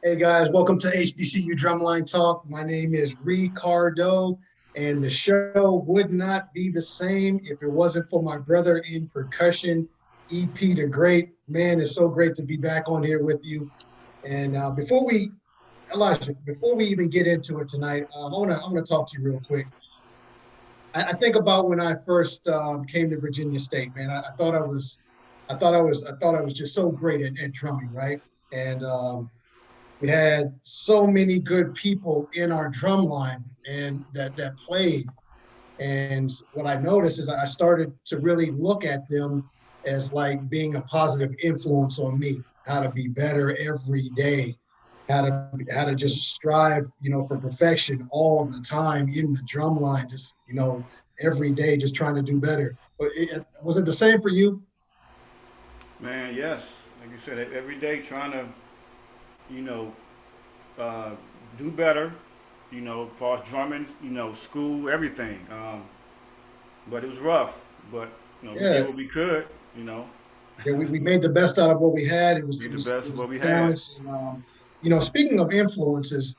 Hey guys, welcome to HBCU Drumline Talk. My name is Ricardo, and the show would not be the same if it wasn't for my brother in percussion, EP the Great. Man, it's so great to be back on here with you. And Elijah, before we even get into it tonight, I want to talk to you real quick. I think about when I first came to Virginia State. Man, I thought I was just so great at drumming, right? And we had so many good people in our drum line and that played. And what I noticed is I started to really look at them as like being a positive influence on me, how to be better every day, how to just strive, for perfection all the time in the drum line, just every day, just trying to do better. But was it the same for you? Man, yes. Like you said, every day trying to, you know, uh, do better, as far as drumming, school, everything. But it was rough. But, we did Yeah, what we could, you know, yeah, we made the best out of what we had. It was did it the was best it of was what we a had. challenge. And speaking of influences,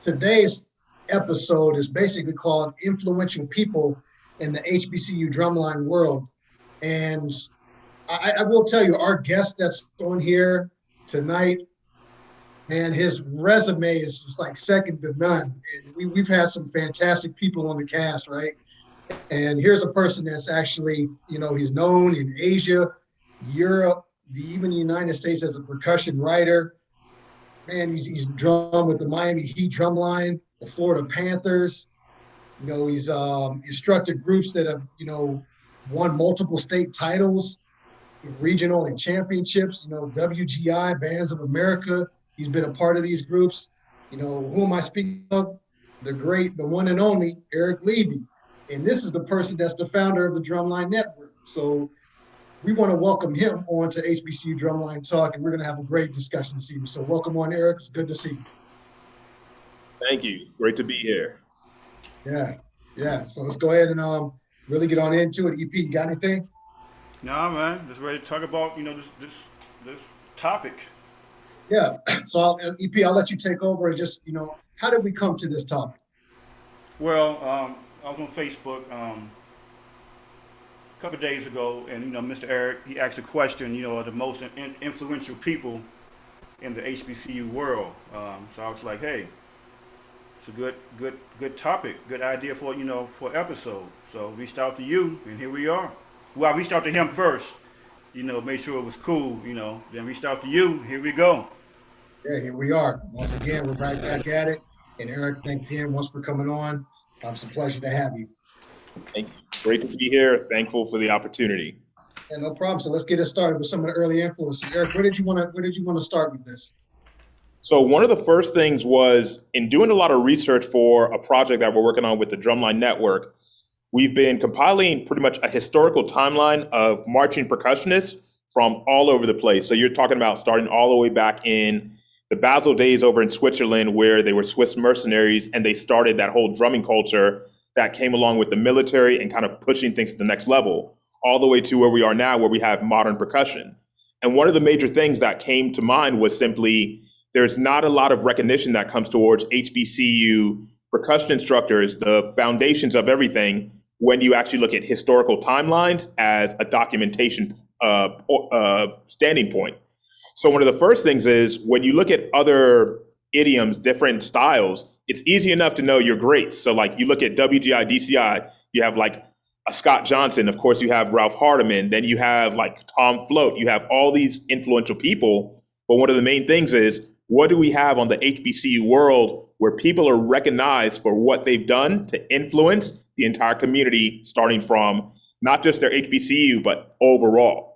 today's episode is basically called "Influential People in the HBCU Drumline World." And I will tell you, our guest that's on here tonight, man, his resume is just like second to none. And we've had some fantastic people on the cast, right? And here's a person that's actually, he's known in Asia, Europe, even the United States as a percussion writer. Man, he's drummed with the Miami Heat Drumline, the Florida Panthers. He's instructed groups that have, won multiple state titles, regional and championships, WGI, Bands of America. He's been a part of these groups. Who am I speaking of? The great, the one and only Eric Levy. And this is the person that's the founder of the Drumline Network. So we want to welcome him on to HBCU Drumline Talk, and we're going to have a great discussion this evening. So welcome on, Eric. It's good to see you. Thank you. It's great to be here. Yeah, yeah. So let's go ahead and really get on into it. EP, you got anything? Nah, man, just ready to talk about, this topic. Yeah. So EP, I'll let you take over and just, how did we come to this topic? Well, I was on Facebook a couple of days ago, and, Mr. Eric, he asked a question, the most influential people in the HBCU world. So I was like, hey, it's a good topic, good idea for for episode. So reached out to you, and here we are. Well, I reached out to him first, made sure it was cool, Then reached out to you. Here we go. Yeah, here we are. Once again, we're right back at it. And Eric, thanks again once for coming on. It's a pleasure to have you. Thank you. Great to be here. Thankful for the opportunity. Yeah, no problem. So let's get it started with some of the early influences. Eric, where did you want to start with this? So one of the first things was in doing a lot of research for a project that we're working on with the Drumline Network, we've been compiling pretty much a historical timeline of marching percussionists from all over the place. So you're talking about starting all the way back in the Basel days over in Switzerland, where they were Swiss mercenaries and they started that whole drumming culture that came along with the military and kind of pushing things to the next level, all the way to where we are now, where we have modern percussion. And one of the major things that came to mind was simply there's not a lot of recognition that comes towards HBCU percussion instructors, the foundations of everything, when you actually look at historical timelines as a documentation standing point. So one of the first things is when you look at other idioms, different styles, it's easy enough to know your greats. So like you look at WGI, DCI, you have like a Scott Johnson, of course you have Ralph Hardiman, then you have like Tom Float, you have all these influential people. But one of the main things is what do we have on the HBCU world where people are recognized for what they've done to influence the entire community, starting from not just their HBCU, but overall.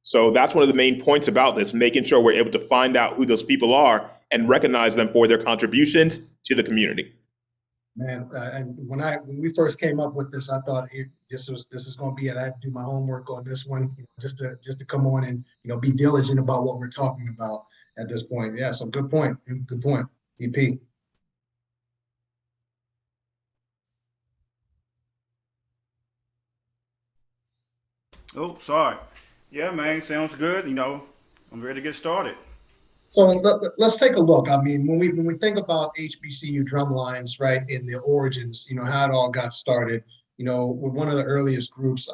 So that's one of the main points about this, making sure we're able to find out who those people are and recognize them for their contributions to the community. Man, and when we first came up with this, I thought this is going to be it. I had to do my homework on this one, just to come on and be diligent about what we're talking about at this point. Yeah, so good point. Good point. EP. Oh, sorry. Yeah, man, sounds good. I'm ready to get started. So let's take a look. I mean, when we think about HBCU drumlines, right, in the origins, how it all got started, with one of the earliest groups,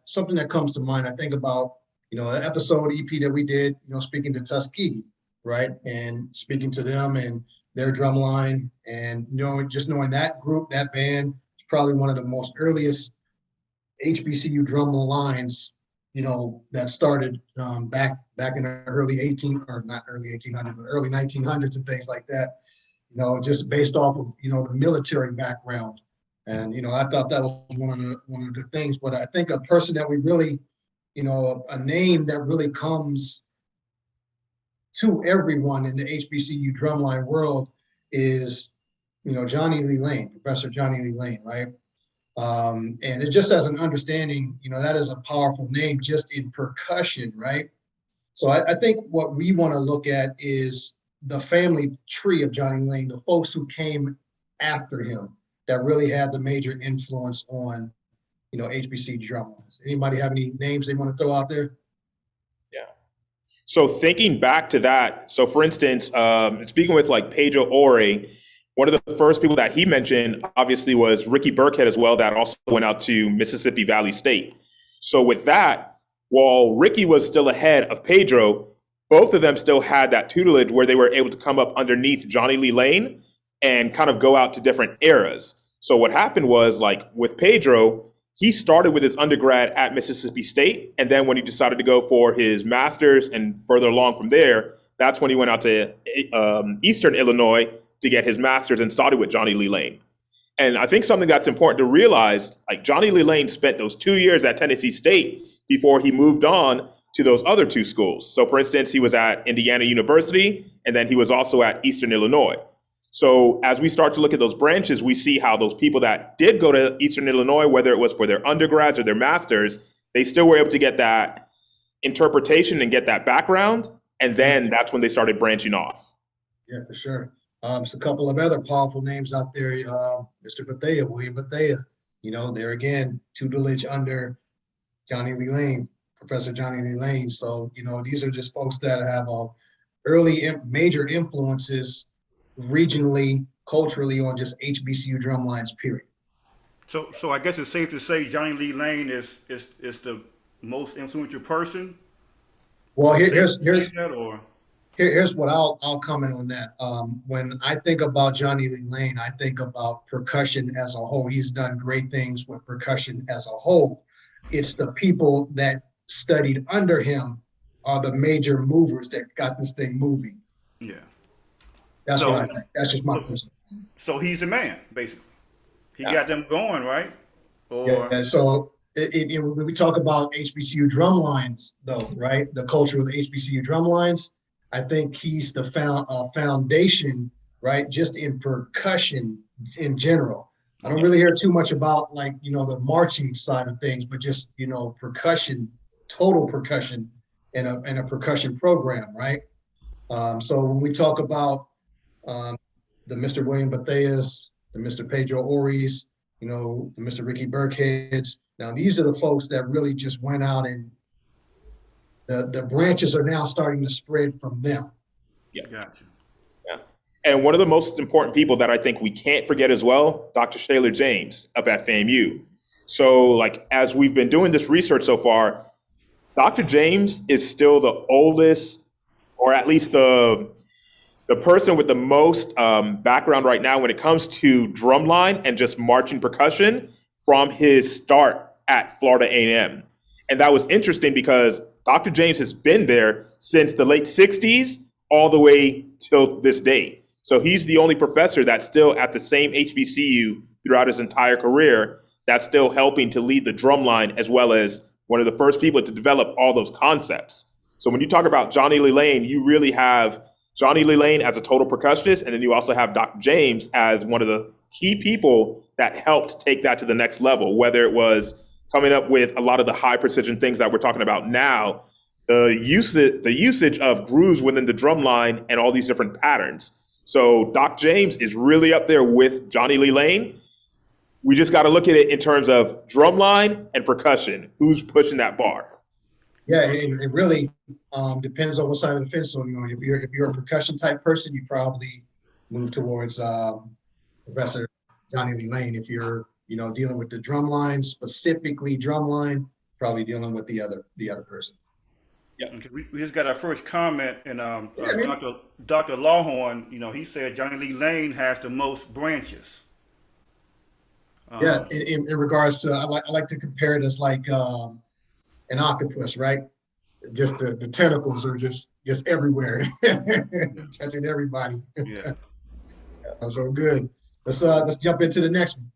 something that comes to mind, I think about, an episode EP that we did, speaking to Tuskegee, right, and speaking to them and their drumline, and just knowing that group, that band, is probably one of the most earliest HBCU drum lines, that started back in the early 18 or not early 1800s, but early 1900s and things like that. Just based off of the military background, and I thought that was one of the things. But I think a person that we really, a name that really comes to everyone in the HBCU drumline world is, Johnny Lee Lane, Professor Johnny Lee Lane, right? And it just as an understanding, that is a powerful name just in percussion, right? So I think what we want to look at is the family tree of Johnny Lane, the folks who came after him that really had the major influence on, HBCU drumlines. Anybody have any names they want to throw out there? Yeah. So thinking back to that, so for instance, speaking with like Pedro Ore, one of the first people that he mentioned obviously was Ricky Burkhead as well, that also went out to Mississippi Valley State. So with that, while Ricky was still ahead of Pedro, both of them still had that tutelage where they were able to come up underneath Johnny Lee Lane and kind of go out to different eras. So what happened was, like with Pedro, he started with his undergrad at Mississippi State. And then when he decided to go for his master's and further along from there, that's when he went out to Eastern Illinois to get his master's and started with Johnny Lee Lane. And I think something that's important to realize, like Johnny Lee Lane spent those 2 years at Tennessee State before he moved on to those other two schools. So for instance, he was at Indiana University, and then he was also at Eastern Illinois. So as we start to look at those branches, we see how those people that did go to Eastern Illinois, whether it was for their undergrads or their masters, they still were able to get that interpretation and get that background. And then that's when they started branching off. Yeah, for sure. There's a couple of other powerful names out there. Mr. Bethea, William Bethea, there again, tutelage under Johnny Lee Lane, Professor Johnny Lee Lane. So, these are just folks that have early major influences regionally, culturally on just HBCU drumlines, period. So I guess it's safe to say Johnny Lee Lane is the most influential person. Well, here's what I'll comment on that. When I think about Johnny Lee Lane, I think about percussion as a whole. He's done great things with percussion as a whole. It's the people that studied under him are the major movers that got this thing moving. Yeah. That's what I think. That's just my personal. So he's the man, basically. He got them going, right? Yeah. So when we talk about HBCU drumlines, though, right? The culture of the HBCU drumlines, I think he's the foundation, right? Just in percussion in general. I don't really hear too much about the marching side of things, but just, percussion, total percussion in a percussion program, right? So when we talk about the Mr. William Betheas, the Mr. Pedro Ores, the Mr. Ricky Burkheads, now these are the folks that really just went out and the branches are now starting to spread from them. Yeah, gotcha. Yeah. And one of the most important people that I think we can't forget as well, Dr. Shaler James up at FAMU. So as we've been doing this research so far, Dr. James is still the oldest, or at least the person with the most background right now when it comes to drumline and just marching percussion from his start at Florida A&M. And that was interesting because Dr. James has been there since the late 60s all the way till this day. So he's the only professor that's still at the same HBCU throughout his entire career that's still helping to lead the drumline, as well as one of the first people to develop all those concepts. So when you talk about Johnny Lee Lane, you really have Johnny Lee Lane as a total percussionist, and then you also have Dr. James as one of the key people that helped take that to the next level, whether it was coming up with a lot of the high precision things that we're talking about now, the usage of grooves within the drum line and all these different patterns. So Doc James is really up there with Johnny Lee Lane. We just got to look at it in terms of drum line and percussion. Who's pushing that bar? Yeah, it really depends on what side of the fence. So, you know, if you're a percussion type person, you probably move towards Professor Johnny Lee Lane. If you're, you know, dealing with the drum line, specifically drum line, probably dealing with the other person. Yeah. Okay, we just got our first comment, and Yeah, man. Dr. Lawhorn, you know, he said Johnny Lee Lane has the most branches. Yeah, Um, in regards to, I like to compare it as like an octopus, right? Just the tentacles are just everywhere, touching everybody. yeah. So good. Let's jump into the next one.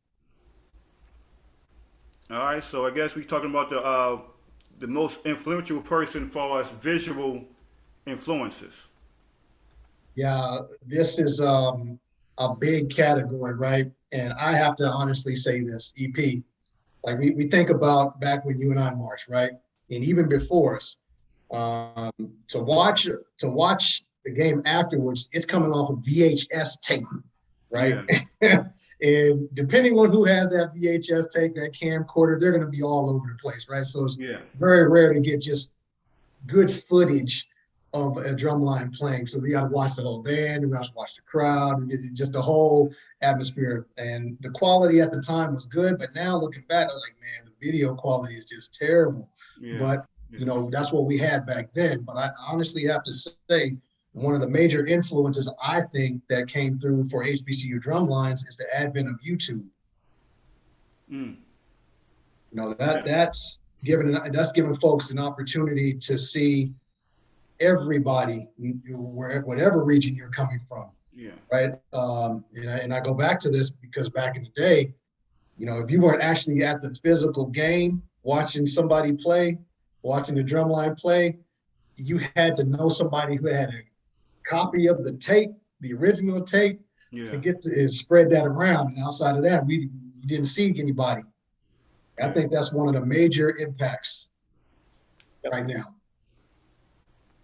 All right, so I guess we're talking about the most influential person for us visual influences. Yeah, this is a big category, right? And I have to honestly say this, EP, like we think about back when you and I marched, right? And even before us, um, to watch the game afterwards, it's coming off of VHS tape, right? Yeah, And depending on who has that VHS tape, that camcorder, they're going to be all over the place, right? So it's yeah, very rare to get just good footage of a drum line playing. So we got to watch the whole band, we got to watch the crowd, just the whole atmosphere. And the quality at the time was good, but now looking back, I was like, man, the video quality is just terrible. yeah, But yeah. you know, that's what we had back then. But I honestly have to say, one of the major influences I think that came through for HBCU drumlines is the advent of YouTube. Mm, You know, yeah, that's giving folks an opportunity to see everybody, whatever region you're coming from, yeah, right? And I go back to this because back in the day, you know, if you weren't actually at the physical game, watching somebody play, watching the drumline play, you had to know somebody who had a copy of the tape, the original tape, to yeah, get to spread that around. And outside of that, we didn't see anybody. I yeah. think that's one of the major impacts right now.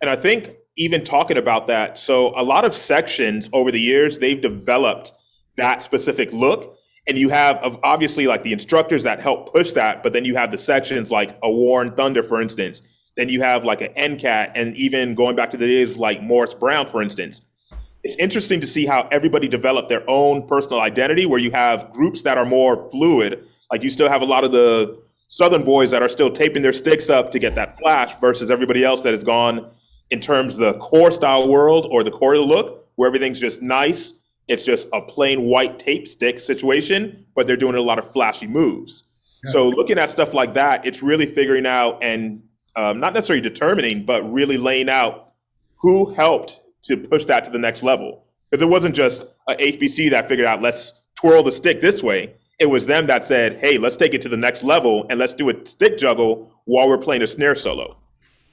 And I think even talking about that, so a lot of sections over the years, they've developed that specific look. And you have obviously like the instructors that help push that, but then you have the sections like a Warren Thunder, for instance. Then you have like an NCAT, and even going back to the days like Morris Brown, for instance. It's interesting to see how everybody developed their own personal identity, where you have groups that are more fluid. Like you still have a lot of the Southern boys that are still taping their sticks up to get that flash versus everybody else that has gone in terms of the core style world or the core look, where everything's just nice. It's just a plain white tape stick situation, but they're doing a lot of flashy moves. Yeah. So looking at stuff like that, it's really figuring out and not necessarily determining, but really laying out who helped to push that to the next level. Because it wasn't just a HBC that figured out, let's twirl the stick this way. It was them that said, hey, let's take it to the next level and let's do a stick juggle while we're playing a snare solo.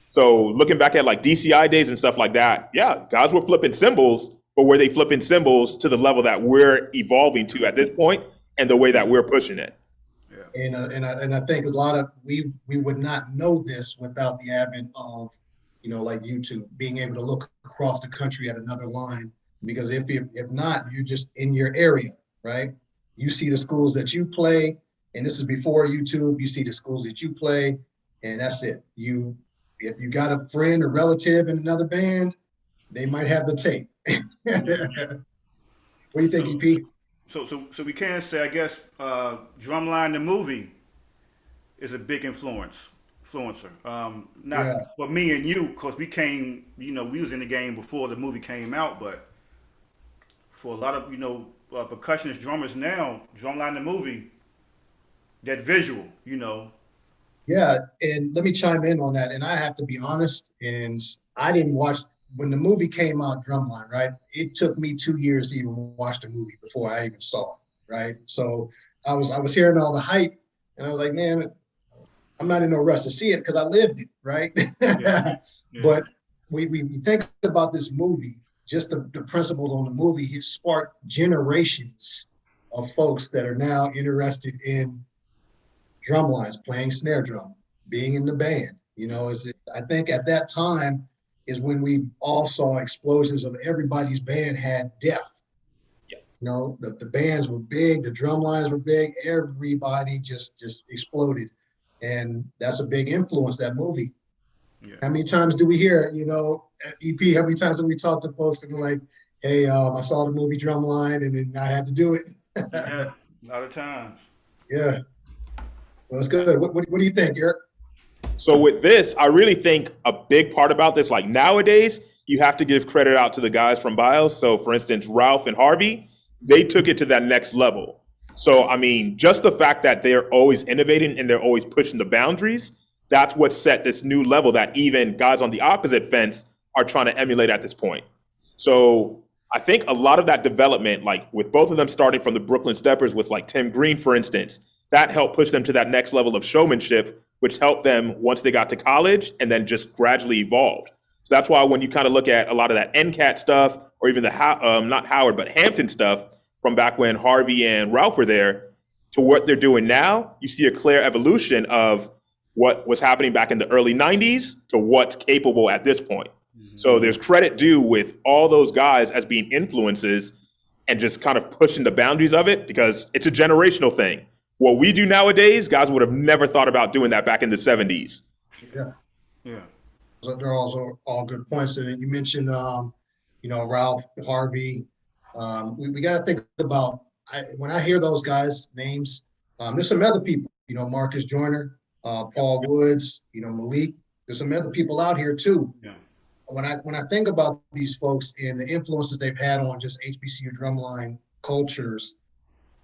So looking back at like DCI days and stuff like that, yeah, guys were flipping cymbals, but were they flipping cymbals to the level that we're evolving to at this point and the way that we're pushing it? Yeah. And I think a lot of we would not know this without the advent of, you know, like YouTube, being able to look across the country at another line. Because if not, you're just in your area, right? You see the schools that you play, and this is before YouTube. You see the schools that you play, and that's it. If you got a friend or relative in another band, they might have the tape. What do you think, So, EP? so we can say, I guess, Drumline the movie is a big influencer. Not Yeah. for me and you, because we came, you know, we was in the game before the movie came out, but for a lot of, you know, percussionist drummers now, Drumline the movie, that visual, you know. Yeah, and let me chime in on that. And I have to be honest, and I didn't watch when the movie came out, Drumline, right? It took me 2 years to even watch the movie before I even saw it, right? So I was hearing all the hype, and I was like, man, I'm not in no rush to see it because I lived it, right? Yeah, yeah, But we think about this movie, just the principles on the movie, it sparked generations of folks that are now interested in drum lines, playing snare drum, being in the band. You know, I think at that time is when we all saw explosions of everybody's band had depth. Yeah. You know, the bands were big, the drum lines were big, everybody just exploded. And that's a big influence, that movie. Yeah. How many times do we hear, at EP, how many times do we talk to folks and be like, hey, I saw the movie Drumline and then I had to do it. Yeah. A lot of times. Yeah, well, that's good. What do you think, Eric? So with this, I really think a big part about this, like nowadays, you have to give credit out to the guys from BIOS. So for instance, Ralph and Harvey, they took it to that next level. So, I mean, just the fact that they're always innovating and they're always pushing the boundaries, that's what set this new level that even guys on the opposite fence are trying to emulate at this point. So I think a lot of that development, like with both of them starting from the Brooklyn Steppers with like Tim Green, for instance, that helped push them to that next level of showmanship, which helped them once they got to college and then just gradually evolved. So that's why when you kind of look at a lot of that NCAT stuff or even the, not Howard, but Hampton stuff from back when Harvey and Ralph were there to what they're doing now, you see a clear evolution of what was happening back in the early 90s to what's capable at this point. Mm-hmm. So there's credit due with all those guys as being influences and just kind of pushing the boundaries of it because it's a generational thing. What we do nowadays, guys would have never thought about doing that back in the 70s. Yeah. Yeah. So they're also all good points. And you mentioned, Ralph, Harvey. We got to think about, when I hear those guys' names, there's some other people, Marcus Joyner, Paul Woods, Malik. There's some other people out here too. Yeah. When I think about these folks and the influences they've had on just HBCU drumline cultures,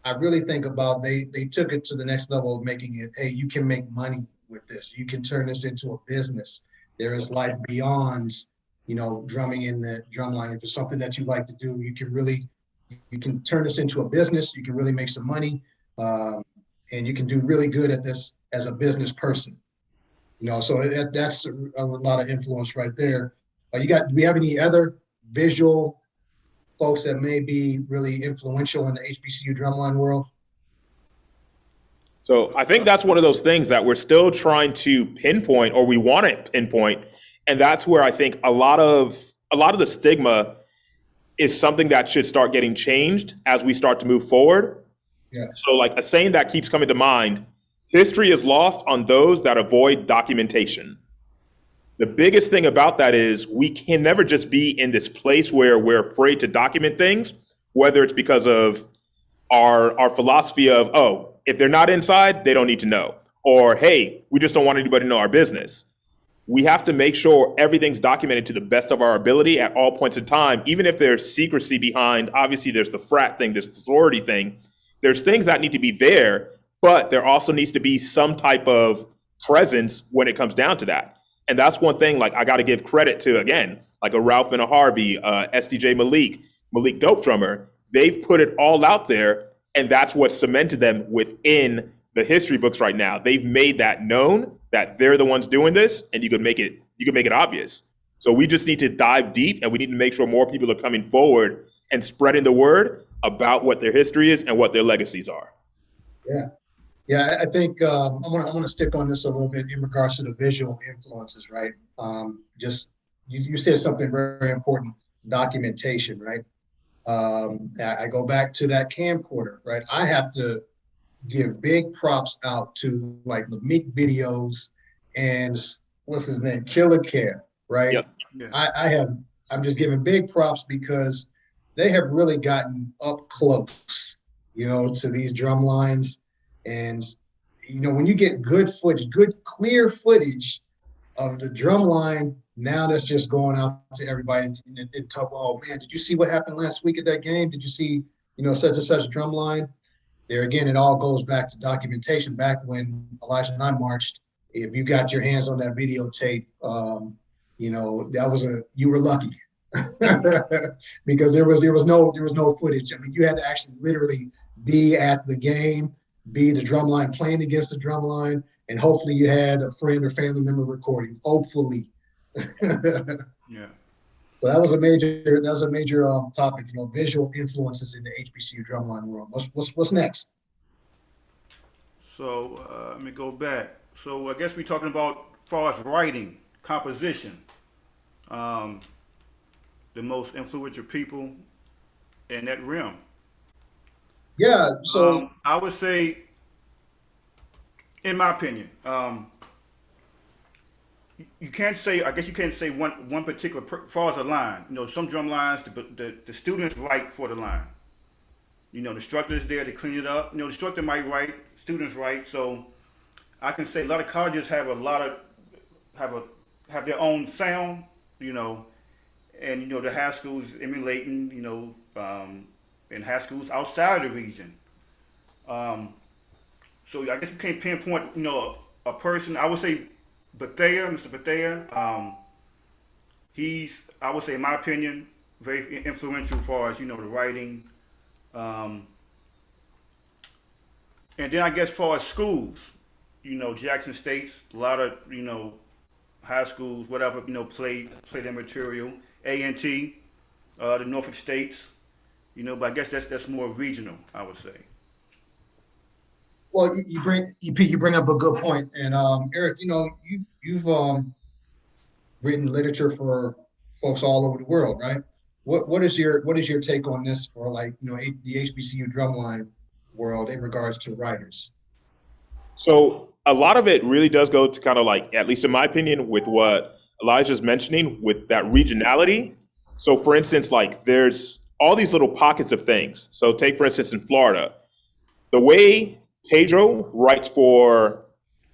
I really think about they took it to the next level of making it, hey, you can make money with this. You can turn this into a business. There is life beyond, drumming in the drumline. If it's something that you like to do, you can turn this into a business. You can really make some money, and you can do really good at this as a business person. So that's a lot of influence right there. Do we have any other visual folks that may be really influential in the HBCU drumline world? So I think that's one of those things that we're still trying to pinpoint, or we want to pinpoint, and that's where I think a lot of the stigma is something that should start getting changed as we start to move forward. Yeah. So like a saying that keeps coming to mind, history is lost on those that avoid documentation. The biggest thing about that is we can never just be in this place where we're afraid to document things, whether it's because of our philosophy of, oh, if they're not inside, they don't need to know. Or, hey, we just don't want anybody to know our business. We have to make sure everything's documented to the best of our ability at all points in time, even if there's secrecy behind, obviously there's the frat thing, there's the sorority thing. There's things that need to be there, but there also needs to be some type of presence when it comes down to that. And that's one thing, like, I got to give credit to, again, like a Ralph and a Harvey, SDJ Malik Dope Drummer. They've put it all out there, and that's what cemented them within the history books right now. They've made that known that they're the ones doing this, and you can make it obvious. So we just need to dive deep, and we need to make sure more people are coming forward and spreading the word about what their history is and what their legacies are. Yeah. Yeah, I think I'm gonna stick on this a little bit in regards to the visual influences, right? Just you said something very, very important, documentation, right? I go back to that camcorder, right? I have to give big props out to like the Meek videos and what's his name, Killer Care, right? Yep. Yeah. I'm just giving big props because they have really gotten up close, to these drum lines. And, when you get good footage, good clear footage of the drum line, now that's just going out to everybody and talk, oh man, did you see what happened last week at that game? Did you see, such and such drum line? There again, it all goes back to documentation. Back when Elijah and I marched, if you got your hands on that videotape, you were lucky. Because there was no footage. I mean, you had to actually literally be at the game, be the drum line playing against the drum line, and hopefully you had a friend or family member recording. Hopefully. Yeah. So that was a major topic, visual influences in the HBCU drumline world. What's next? So let me go back. So I guess we're talking about as far as writing, composition, the most influential people in that realm. Yeah, so I would say, in my opinion, you can't say, I guess you can't say one particular, far as a line. You know, some drum lines, the students write for the line. You know, the instructor is there to clean it up. You know, the instructor might write, students write. So I can say a lot of colleges have have their own sound. You know, and you know the high schools emulating. You know, in high schools outside of the region. So I guess you can't pinpoint. You know, a person. I would say Bethea, Mr. Bethea. He's, I would say, in my opinion, very influential as far as you know the writing. And then I guess far as schools, you know, Jackson State's a lot of you know high schools, whatever you know, play their material. A&T, the Norfolk States, you know, but I guess that's more regional, I would say. Well, you bring up a good point, and Eric, you know, you've written literature for folks all over the world, right? What is your take on this for, like, you know, the HBCU drumline world in regards to writers? So a lot of it really does go to kind of like, at least in my opinion, with what Elijah's mentioning with that regionality. So for instance, like there's all these little pockets of things. So take, for instance, in Florida, the way Pedro writes for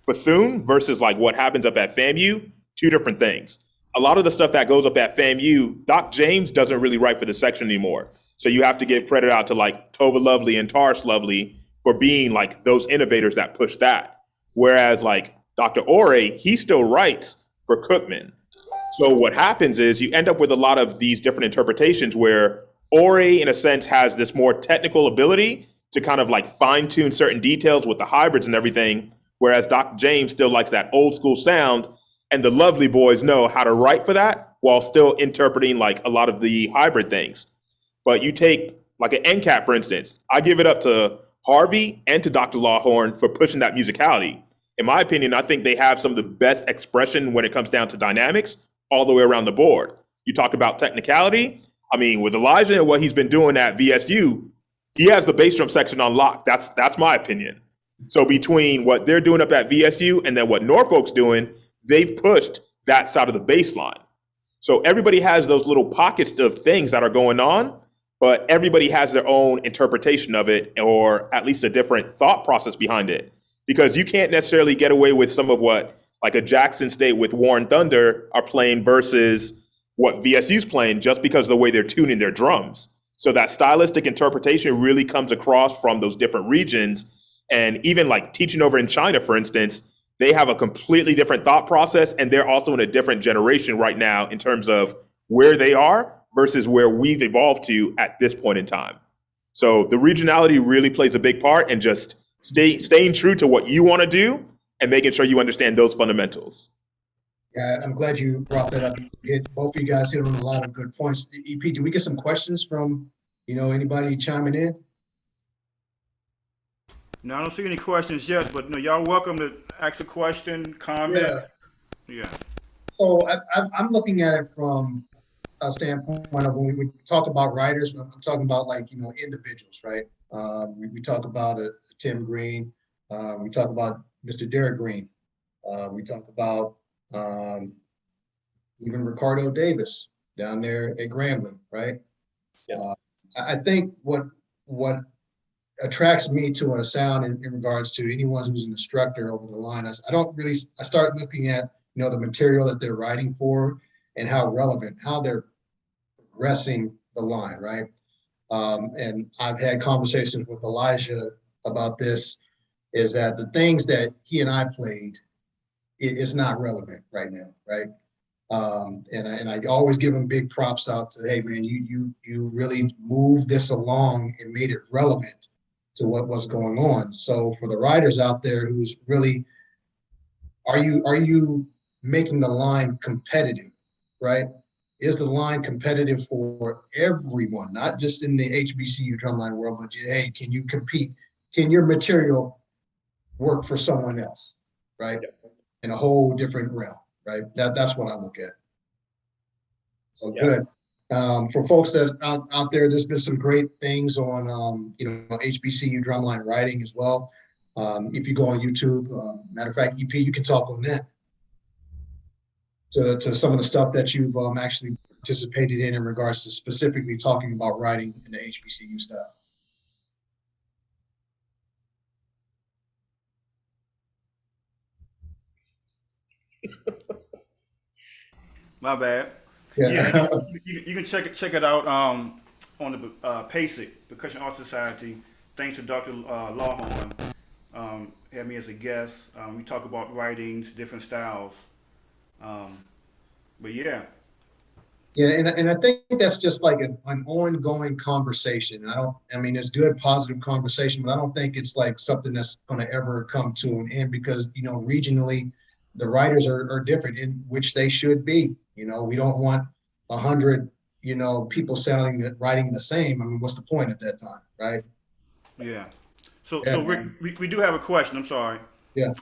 Bethune versus like what happens up at FAMU, two different things. A lot of the stuff that goes up at FAMU, Doc James doesn't really write for the section anymore. So you have to give credit out to like Tova Lovely and Tarish Lovely for being like those innovators that push that. Whereas like Dr. Ore, he still writes for Cookman. So what happens is you end up with a lot of these different interpretations where Ore, in a sense, has this more technical ability to kind of like fine tune certain details with the hybrids and everything, whereas Dr. James still likes that old school sound, and the Lovely boys know how to write for that while still interpreting like a lot of the hybrid things. But you take like an NCAT, for instance, I give it up to Harvey and to Dr. Lawhorn for pushing that musicality. In my opinion, I think they have some of the best expression when it comes down to dynamics all the way around the board. You talk about technicality. I mean, with Elijah and what he's been doing at VSU, he has the bass drum section on lock. That's my opinion. So between what they're doing up at VSU and then what Norfolk's doing, they've pushed that side of the bass line. So everybody has those little pockets of things that are going on, but everybody has their own interpretation of it, or at least a different thought process behind it. Because you can't necessarily get away with some of what like a Jackson State with Warren Thunder are playing versus what VSU's playing, just because of the way they're tuning their drums. So that stylistic interpretation really comes across from those different regions. And even like teaching over in China, for instance, they have a completely different thought process, and they're also in a different generation right now in terms of where they are versus where we've evolved to at this point in time. So the regionality really plays a big part, and just staying true to what you want to do and making sure you understand those fundamentals. Yeah, I'm glad you brought that up. Both of you guys hit on a lot of good points. EP, do we get some questions from, you know, anybody chiming in? No, I don't see any questions yet, but no, y'all welcome to ask a question, comment. Yeah. So I'm looking at it from a standpoint of when we talk about writers, I'm talking about like, you know, individuals, right? We talk about Tim Green, we talk about Mr. Derek Green, we talk about even Ricardo Davis down there at Grambling, right? Yeah. I think what attracts me to a sound in regards to anyone who's an instructor over the line, I start looking at, you know, the material that they're writing for and how relevant, how they're progressing the line, right? And I've had conversations with Elijah about this, is that the things that he and I played is not relevant right now, right? And I always give him big props out to, hey man, you really moved this along and made it relevant to what was going on. So for the writers out there who's really, are you making the line competitive, right? Is the line competitive for everyone, not just in the HBCU drumline world, but hey, can you compete? Can your material work for someone else, right? In a whole different realm, right? That's what I look at. So good. For folks that out there, there's been some great things on, you know, HBCU drumline writing as well. If you go on YouTube, matter of fact, EP, you can talk on that. to some of the stuff that you've actually participated in regards to specifically talking about writing in the HBCU style. My bad. Yeah, Yeah. you can check it out on the PASIC Percussion Art Society. Thanks to Dr. Lawhorn, had me as a guest. We talk about writings, different styles. But yeah, Yeah, and I think that's just like an ongoing conversation. I mean, it's good, positive conversation, but I don't think it's like something that's going to ever come to an end because, regionally, the writers are different, in which they should be. We don't want 100, people writing the same. I mean, what's the point at that time, right? yeah. So Yeah, Rick, man. we do have a question. I'm sorry. Yeah.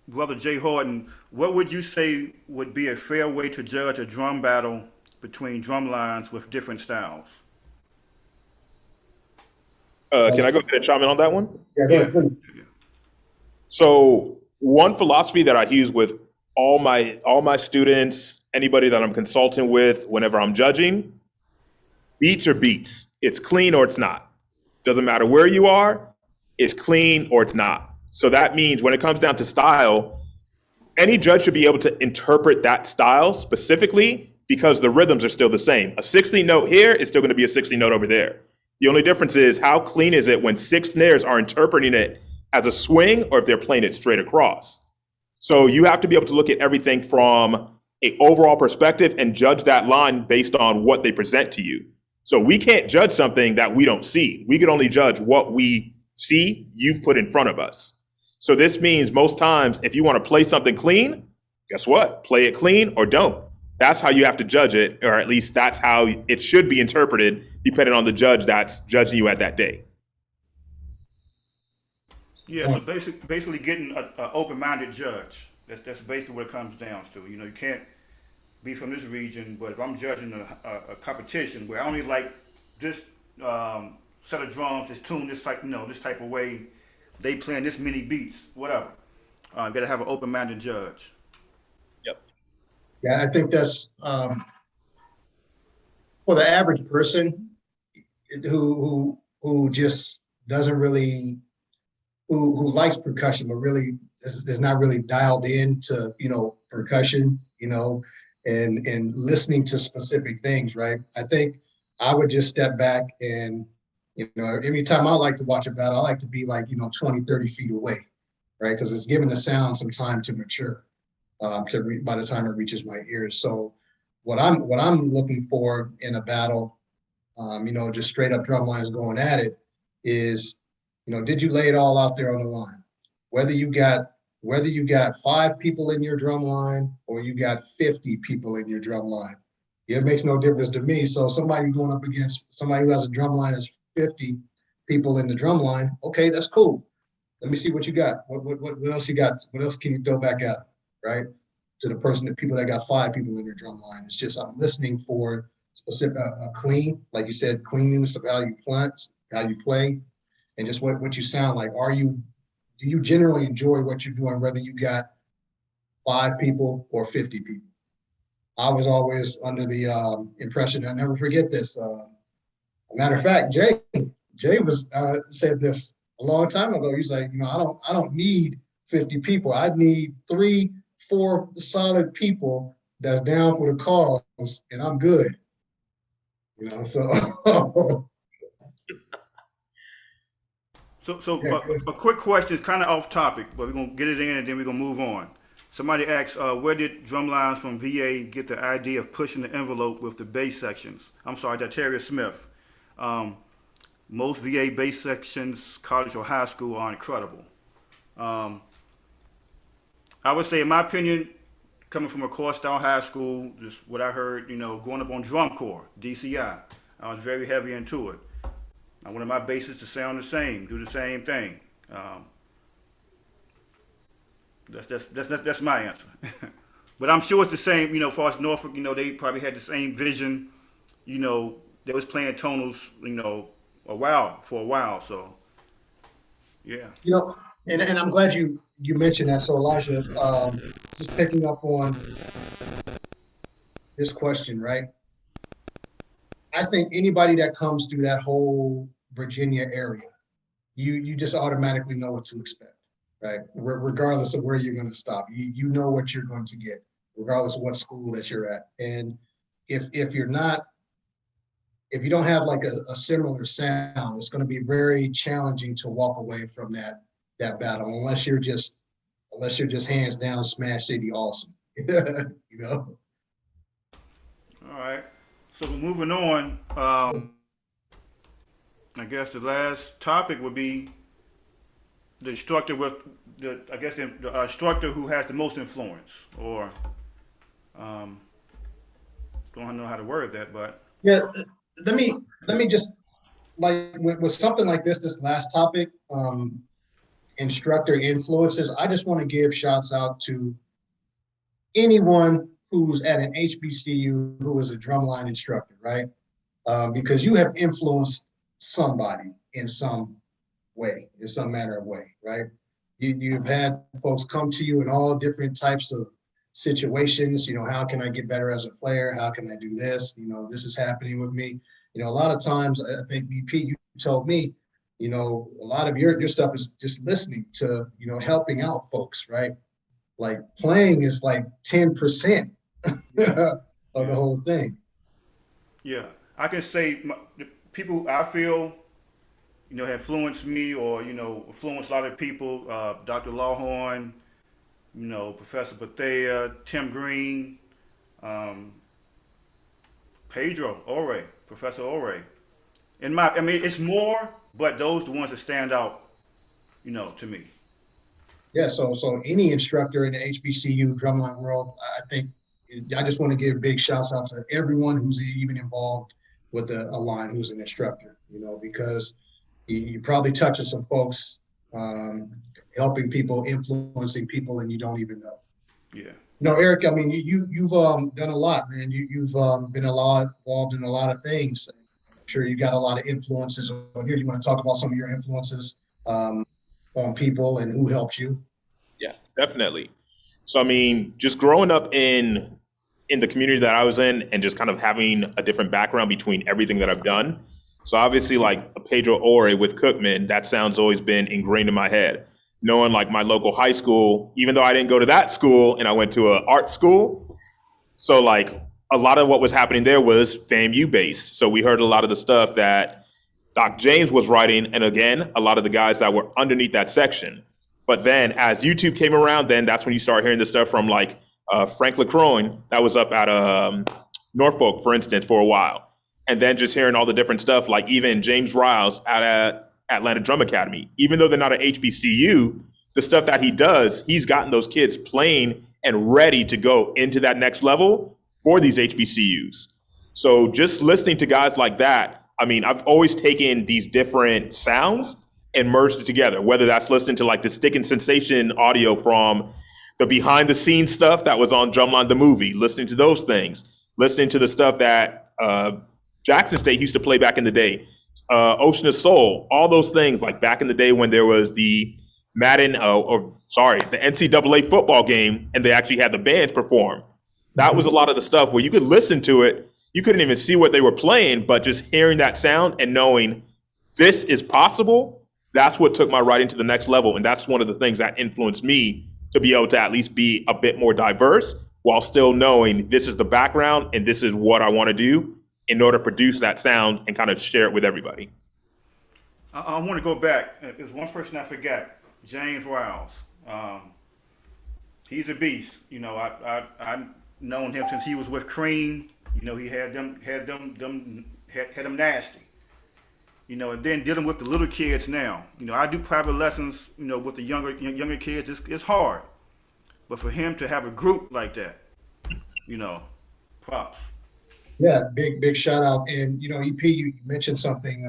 Brother Jay Horton, what would you say would be a fair way to judge a drum battle between drum lines with different styles? Can I go ahead and chime in on that one? Yeah, go Yeah. ahead, please. So one philosophy that I use with all my students, anybody that I'm consulting with, whenever I'm judging, beats are beats. It's clean or it's not. Doesn't matter where you are, it's clean or it's not. So that means when it comes down to style, any judge should be able to interpret that style specifically because the rhythms are still the same. A 60 note here is still going to be a 60 note over there. The only difference is how clean is it when 6 snares are interpreting it as a swing or if they're playing it straight across. So you have to be able to look at everything from a overall perspective and judge that line based on what they present to you. So we can't judge something that we don't see. We can only judge what we see you've put in front of us. So this means most times if you want to play something clean, guess what? Play it clean or don't. That's how you have to judge it, or at least that's how it should be interpreted depending on the judge that's judging you at that day. Yeah, so basically getting an open-minded judge. That's basically what it comes down to. You can't be from this region, but if I'm judging a competition where I only like this set of drums, this tune, this type, this type of way, they playing this many beats, whatever. You gotta have an open-minded judge. Yep. Yeah, I think that's for the average person who just doesn't really who likes percussion but really is not really dialed into percussion, and listening to specific things, right? I think I would just step back and anytime I like to watch a battle, I like to be like 20, 30 feet away, right? Because it's giving the sound some time to mature by the time it reaches my ears. So what I'm looking for in a battle, just straight up drum lines going at it, is did you lay it all out there on the line? Whether you got 5 people in your drum line or you got 50 people in your drum line, it makes no difference to me. So somebody going up against somebody who has a drum line that's 50 people in the drum line, okay, that's cool. Let me see what you got. What else you got? What else can you throw back at, right? To the people that got 5 people in their drum line. It's just I'm listening for specific clean, like you said, cleanliness of how you play, and just what you sound like. Do you generally enjoy what you're doing, whether you got 5 people or 50 people? I was always under the impression, I never forget this. A matter of fact, Jay was said this a long time ago. He's like, I don't need 50 people. I need 3, 4 solid people that's down for the cause, and I'm good. So So yeah, a quick question is kind of off topic, but we're gonna get it in and then we're gonna move on. Somebody asks, where did Drumlines from VA get the idea of pushing the envelope with the bass sections? I'm sorry, that's Terry Smith. Most VA bass sections, college or high school, are incredible. I would say, in my opinion, coming from a core style high school, just what I heard, growing up on drum corps, DCI, I was very heavy into it. I wanted my basses to sound the same, do the same thing. That's my answer. But I'm sure it's the same, as far as Norfolk, they probably had the same vision. They was playing tonals, for a while. So, yeah. and I'm glad you mentioned that. So Elijah, just picking up on this question, right? I think anybody that comes through that whole Virginia area, you just automatically know what to expect, right? Regardless of where you're going to stop, you know what you're going to get, regardless of what school that you're at. And if you're not, if you don't have like a similar sound, it's going to be very challenging to walk away from that battle, unless you're just hands down Smash City awesome, you know. All right. So moving on, I guess the last topic would be the instructor with the instructor who has the most influence, or don't know how to word that, but Yeah, let me just, like, with something like this last topic, instructor influences, I just want to give shouts out to anyone who's at an HBCU who is a drumline instructor, right? Because you have influenced somebody in some way, in some manner of way, right? You've had folks come to you in all different types of situations. You know, how can I get better as a player? How can I do this? You know, this is happening with me. You know, a lot of times, I think BP, you told me, you know, a lot of your stuff is just listening to, you know, helping out folks, right? Like playing is like 10% of the whole thing. yeah, I can say the people I feel, you know, have influenced me, or you know, influenced a lot of people. Dr. Lawhorn, you know, Professor Bethea, Tim Green, Pedro Ore, Professor Ore. I mean, it's more, but those are the ones that stand out, you know, to me. Yeah, so any instructor in the HBCU drumline world, I think I just want to give big shouts out to everyone who's even involved with a line who's an instructor, you know, because you probably touching some folks, helping people, influencing people, and you don't even know. Yeah. No, Eric, I mean, you've done a lot, man. You've been involved in a lot of things. I'm sure you got a lot of influences on here. You want to talk about some of your influences on people and who helped you? Yeah, definitely. So I mean, just growing up in the community that I was in, and just kind of having a different background between everything that I've done. So obviously, like a Pedro Ore with Cookman, that sound's always been ingrained in my head. Knowing like my local high school, even though I didn't go to that school and I went to an art school, so like a lot of what was happening there was FAMU based. So we heard a lot of the stuff that Doc James was writing, and again, a lot of the guys that were underneath that section. But then as YouTube came around, then that's when you start hearing the stuff from like Frank LaCroix that was up at Norfolk, for instance, for a while. And then just hearing all the different stuff, like even Jamesriles at Atlanta Drum Academy. Even though they're not an HBCU, the stuff that he does, he's gotten those kids playing and ready to go into that next level for these HBCUs. So just listening to guys like that, I mean, I've always taken these different sounds and merged it together, whether that's listening to like the Stick and Sensation audio from the behind the scenes stuff that was on Drumline the movie, listening to those things, listening to the stuff that Jackson State used to play back in the day, Ocean of Soul, all those things, like back in the day when there was the the NCAA football game, and they actually had the bands perform. That was a lot of the stuff where you could listen to it, you couldn't even see what they were playing, but just hearing that sound and knowing this is possible, that's what took my writing to the next level. And that's one of the things that influenced me to be able to at least be a bit more diverse while still knowing this is the background and this is what I want to do in order to produce that sound and kind of share it with everybody. I want to go back. There's one person I forgot, Jamesriles. He's a beast. You know, I've known him since he was with Cream. You know, he had them nasty. You know, and then dealing with the little kids now. You know, I do private lessons. You know, with the younger kids, it's hard. But for him to have a group like that, you know, props. Yeah, big shout out. And you know, EP, you mentioned something.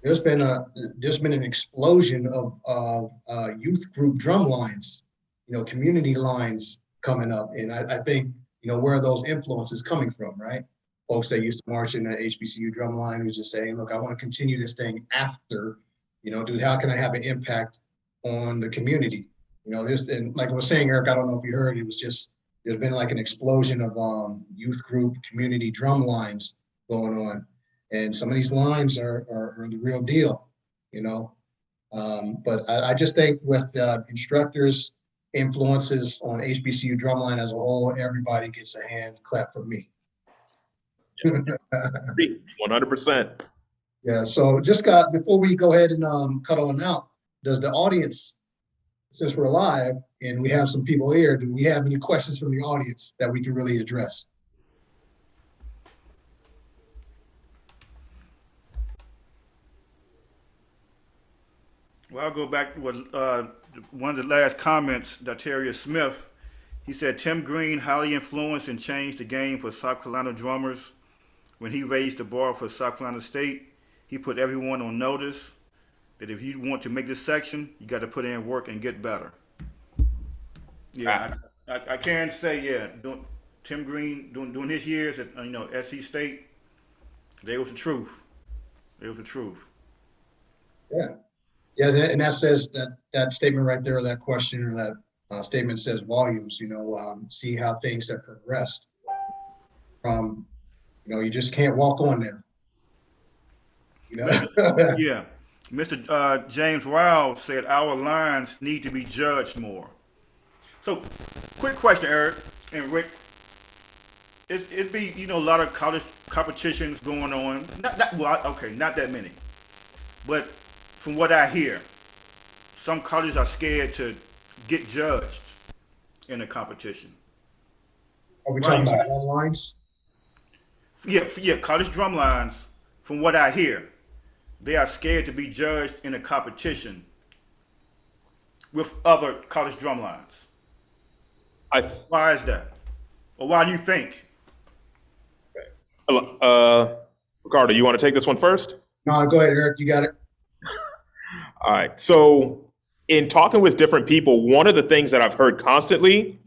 There's been an explosion of youth group drum lines, you know, community lines coming up, and I think, you know, where are those influences coming from, right? Folks that used to march in the HBCU drumline who's just saying, look, I want to continue this thing after, you know, dude, how can I have an impact on the community? You know, and like I was saying, Eric, I don't know if you heard, it was just, there's been like an explosion of youth group community drum lines going on. And some of these lines are the real deal, you know. But I just think with instructors' influences on HBCU drumline as a whole, everybody gets a hand clap from me. 100%. Yeah, so just before we go ahead and cut on out, does the audience, since we're live and we have some people here, do we have any questions from the audience that we can really address? Well, I'll go back to what one of the last comments, Darius Smith. He said Tim Green highly influenced and changed the game for South Carolina drummers. When he raised the bar for South Carolina State, he put everyone on notice that if you want to make this section, you got to put in work and get better. Yeah, I can say, yeah, Tim Green during his years at SC State, they was the truth. They was the truth. Yeah. Yeah, and that says that statement right there, or that question, or that statement says volumes. You know, see how things have progressed. You know, you just can't walk on there. You know. Yeah, Mr. Jamesriles said our lines need to be judged more. So, quick question, Eric and Rick. It be a lot of college competitions going on. Not that many, but from what I hear, some colleges are scared to get judged in a competition. Are we talking about drum lines? Yeah, college drum lines, from what I hear, they are scared to be judged in a competition with other college drum lines. Why is that? Or why do you think? Ricardo, you want to take this one first? No, go ahead, Eric, you got it. All right. So in talking with different people, one of the things that I've heard constantly,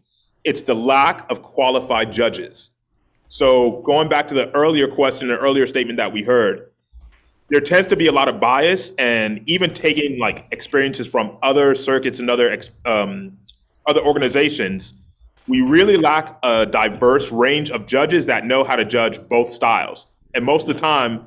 it's the lack of qualified judges. So going back to the earlier question, the earlier statement that we heard, there tends to be a lot of bias, and even taking like experiences from other circuits and other organizations, we really lack a diverse range of judges that know how to judge both styles. And most of the time,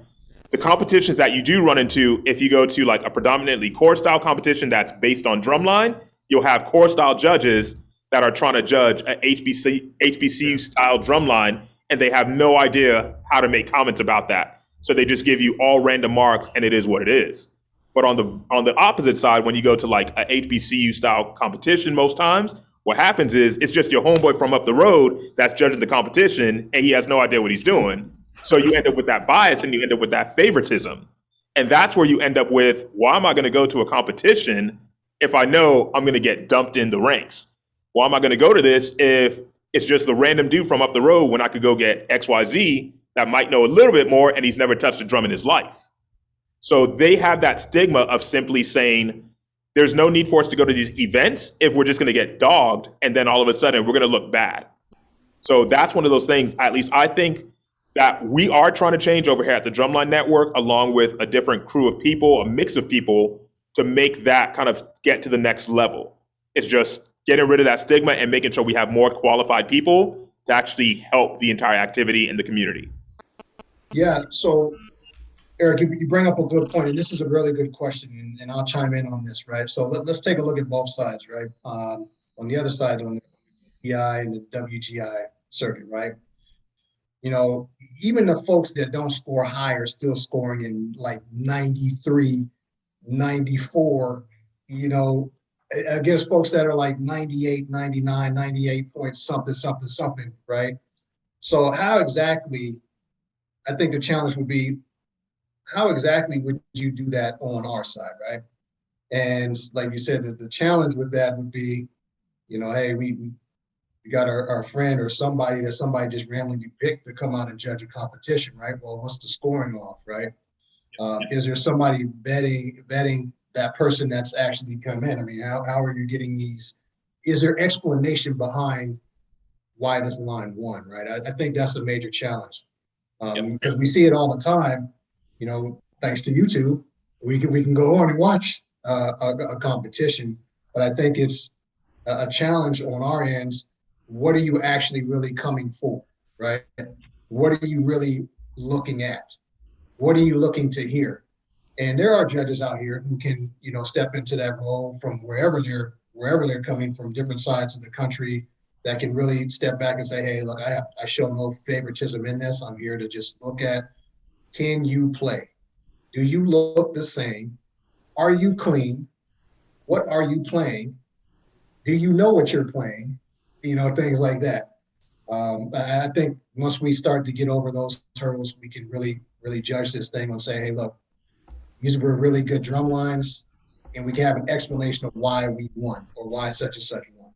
the competitions that you do run into, if you go to like a predominantly core style competition that's based on drumline, you'll have core style judges that are trying to judge a HBCU style drumline, and they have no idea how to make comments about that. So they just give you all random marks, and it is what it is. But on the opposite side, when you go to like a HBCU style competition, most times what happens is it's just your homeboy from up the road that's judging the competition, and he has no idea what he's doing. So you end up with that bias, and you end up with that favoritism. And that's where you end up with, why am I going to go to a competition if I know I'm going to get dumped in the ranks? Why am I going to go to this if it's just the random dude from up the road when I could go get XYZ that might know a little bit more, and he's never touched a drum in his life? So they have that stigma of simply saying, there's no need for us to go to these events if we're just going to get dogged, and then all of a sudden we're going to look bad. So that's one of those things, at least I think, that we are trying to change over here at the Drumline Network, along with a different crew of people, a mix of people, to make that kind of get to the next level. It's just getting rid of that stigma and making sure we have more qualified people to actually help the entire activity in the community. Yeah, so Eric, you bring up a good point, and this is a really good question, and I'll chime in on this, right? So let's take a look at both sides, right? On the other side, on the EI and the WGI circuit, right? You know, even the folks that don't score high are still scoring in like 93, 94, you know, against folks that are like 98, 99, 98 point something, something, something, right? So how exactly, I think the challenge would be, how exactly would you do that on our side, right? And like you said, the challenge with that would be, you know, hey, we got our friend or somebody that somebody just randomly picked to come out and judge a competition, right? Well, what's the scoring off, right? Is there somebody vetting that person that's actually come in? I mean, how are you getting these? Is there explanation behind why this line won, right? I think that's a major challenge because we see it all the time. You know, thanks to YouTube, we can go on and watch a competition, but I think it's a challenge on our ends. What are you actually really coming for, right? What are you really looking at? What are you looking to hear? And there are judges out here who can, step into that role from wherever they're coming from, different sides of the country, that can really step back and say, hey, look, I show no favoritism in this. I'm here to just look at, can you play? Do you look the same? Are you clean? What are you playing? Do you know what you're playing? Things like that. I think once we start to get over those hurdles, we can really, really judge this thing and say, hey, look, these were really good drum lines, and we can have an explanation of why we won or why such and such won.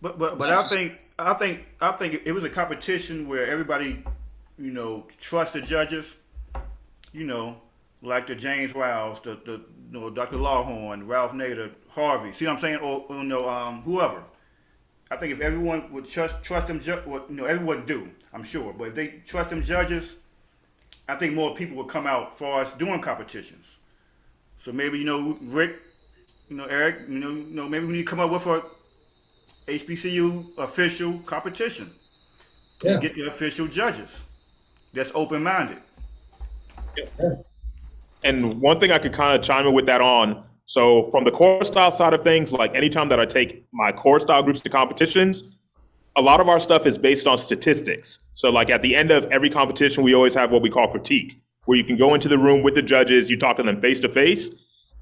But I think it was a competition where everybody, trust the judges, like the Jamesriles, the Dr. Lawhorn, Ralph Nader, Harvey. See what I'm saying? Or whoever. I think if everyone would trust them, everyone do, I'm sure. But if they trust them judges, I think more people would come out for us doing competitions. So maybe Rick, Eric, maybe we need to come up with a HBCU official competition. Yeah. Get the official judges that's open-minded. Yeah. And one thing I could kind of chime in with that on, so from the core style side of things, like anytime that I take my core style groups to competitions, a lot of our stuff is based on statistics. So like at the end of every competition, we always have what we call critique, where you can go into the room with the judges, you talk to them face to face,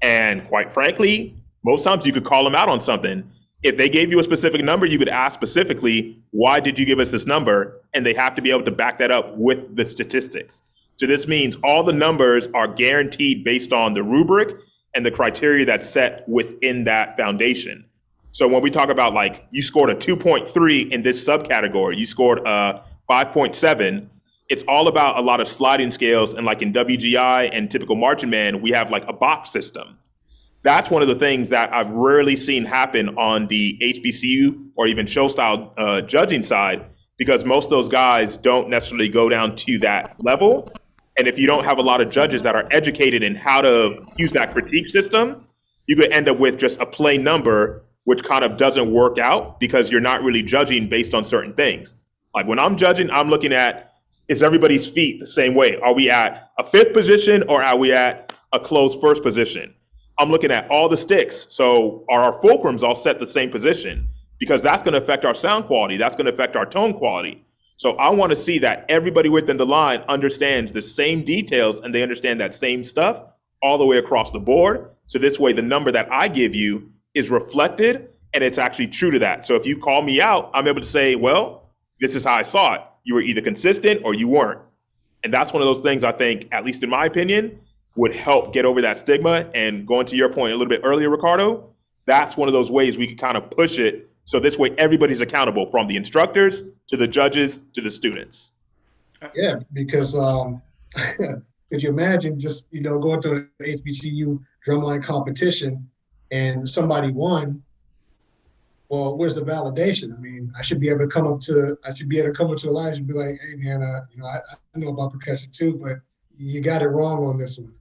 and quite frankly, most times you could call them out on something. If they gave you a specific number, you could ask specifically, why did you give us this number? And they have to be able to back that up with the statistics. So this means all the numbers are guaranteed based on the rubric and the criteria that's set within that foundation. So when we talk about like you scored a 2.3 in this subcategory, you scored a 5.7, it's all about a lot of sliding scales. And like in WGI and typical marching band, we have like a box system. That's one of the things that I've rarely seen happen on the HBCU or even show style judging side, because most of those guys don't necessarily go down to that level. And if you don't have a lot of judges that are educated in how to use that critique system, you could end up with just a plain number, which kind of doesn't work out because you're not really judging based on certain things. Like when I'm judging, I'm looking at, is everybody's feet the same way? Are we at a fifth position or are we at a closed first position? I'm looking at all the sticks. So are our fulcrums all set the same position? Because that's going to affect our sound quality. That's going to affect our tone quality. So I want to see that everybody within the line understands the same details and they understand that same stuff all the way across the board. So this way, the number that I give you is reflected and it's actually true to that. So if you call me out, I'm able to say, well, this is how I saw it. You were either consistent or you weren't. And that's one of those things I think, at least in my opinion, would help get over that stigma. And going to your point a little bit earlier, Ricardo, that's one of those ways we can kind of push it. So this way, everybody's accountable, from the instructors to the judges to the students. Yeah, because could you imagine just, going to an HBCU drumline competition and somebody won? Well, where's the validation? I mean, I should be able to come up to the line and be like, hey man, I know about percussion too, but you got it wrong on this one.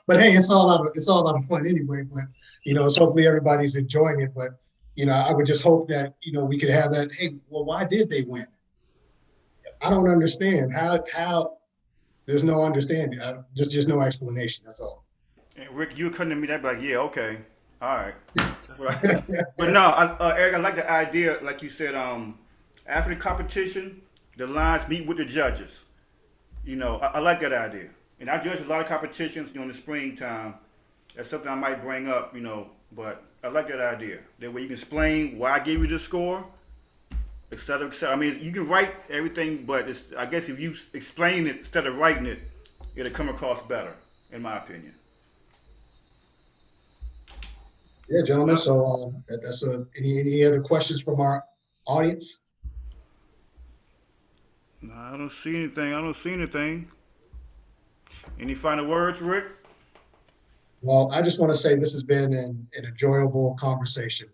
But hey, it's all out of fun anyway. But so hopefully everybody's enjoying it. But I would just hope that we could have that. Hey, well, why did they win? I don't understand how. There's no understanding. Just no explanation. That's all. And Rick, you come to me, that be like, yeah, okay, all right. But no, Eric, I like the idea, like you said. After the competition, the lines meet with the judges. I like that idea. And I judge a lot of competitions in the springtime. That's something I might bring up, but I like that idea. That way you can explain why I gave you the score, et cetera, et cetera. I mean, you can write everything, but I guess if you explain it instead of writing it, it'll come across better, in my opinion. Yeah, gentlemen. So that's any other questions from our audience? No, I don't see anything. Any final words, Rick? Well, I just want to say this has been an enjoyable conversation.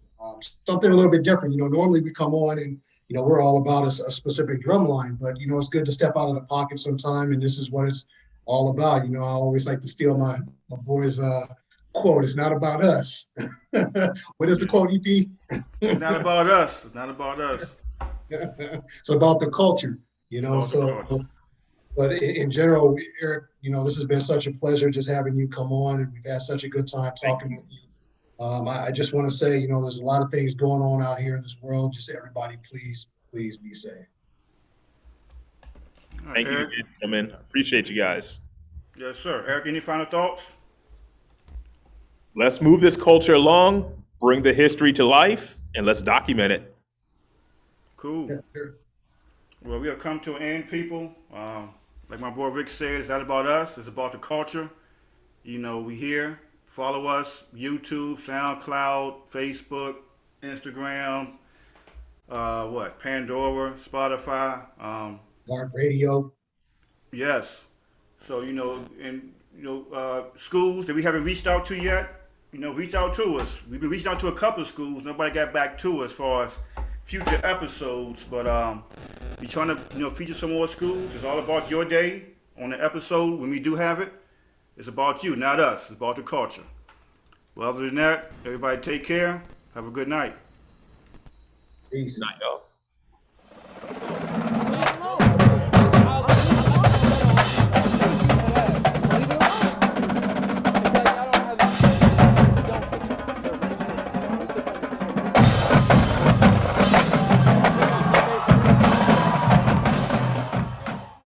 Something a little bit different. Normally we come on and, we're all about a specific drum line, but, it's good to step out of the pocket sometime, and this is what it's all about. I always like to steal my boys' quote. It's not about us. What is the quote, EP? It's not about us. It's not about us. It's about the culture, you It's know. about the So, culture. but in general, Eric, you know, this has been such a pleasure just having you come on, and we've had such a good time talking with you. I just want to say, you know, there's a lot of things going on out here in this world. Just everybody, please be safe. All right, Thank you Eric. again, gentlemen. Appreciate you guys. Yes, sir. Eric, any final thoughts? Let's move this culture along, bring the history to life, and let's document it. Cool. Yeah, sure. Well, we have come to an end, people. Like my boy Rick said, it's not about us. It's about the culture. You know, we here. Follow us, YouTube, SoundCloud, Facebook, Instagram, Pandora, Spotify. Mark Radio. Yes. So, schools that we haven't reached out to yet, reach out to us. We've been reaching out to a couple of schools. Nobody got back to us as far as future episodes, but we're trying to, feature some more schools. It's all about your day on the episode when we do have it. It's about you, not us. It's about the culture. Well, other than that, everybody take care. Have a good night. Peace. Night, y'all.